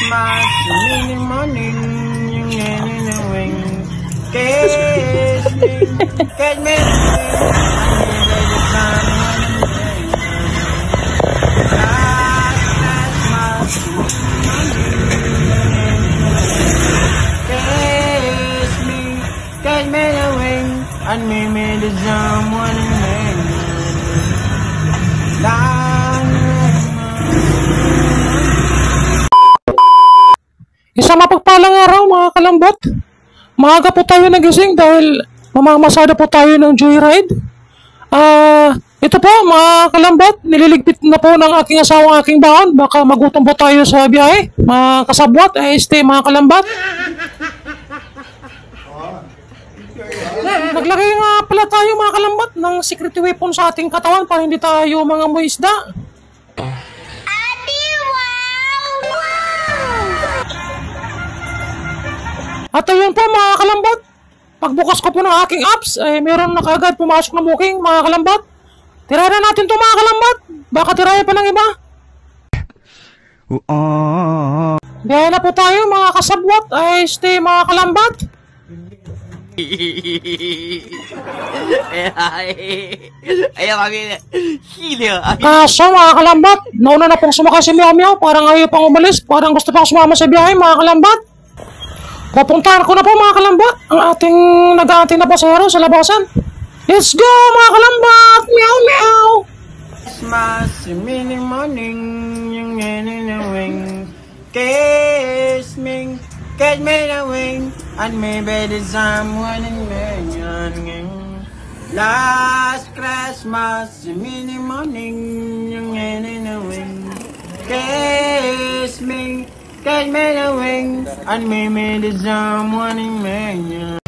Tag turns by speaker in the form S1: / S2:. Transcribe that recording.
S1: Christmas, mini morning, yung in the wing. Kiss me, catch me, and me made the someone in me.
S2: Isang mapagpalang araw mga kalambot. Maaga po tayo nagising dahil mamamasada po tayo ng joyride. Ito po mga kalambot, nililigpit na po ng aking asawang aking baon. Baka magutom po tayo sa biyahe. Mga kasabwat, stay mga kalambot. Naglagay nga pala tayo mga kalambot ng secret weapon sa ating katawan para hindi tayo mga isda.
S3: Ate, wow!
S2: At ayun po mga kalambot, pagbukas ko po ng aking apps, meron na kagad pumasok na booking mga kalambot. Tirayan natin to mga kalambot, baka tirayan pa ng iba. Biyahe na po tayo mga kasabwat, stay mga kalambot.
S1: Ayaw kami hilo.
S2: Kaso mga kalambot, nauna na pong sumakay si Meow Meow, parang ayaw pang umalis, parang gusto pang sumama sa biyahe mga kalambot. Pupuntahan ko na po mga kalambot ang ating nag-aantay na pasahero sa labasan. Let's go mga kalambot! Meow meow!
S1: Christmas, mini morning, yung in the wing. Kiss me, catch me the wing, and maybe the someone in me. Last Christmas, mini morning, yung in the wing. Kiss me, catch me the wing, and maybe the someone in me.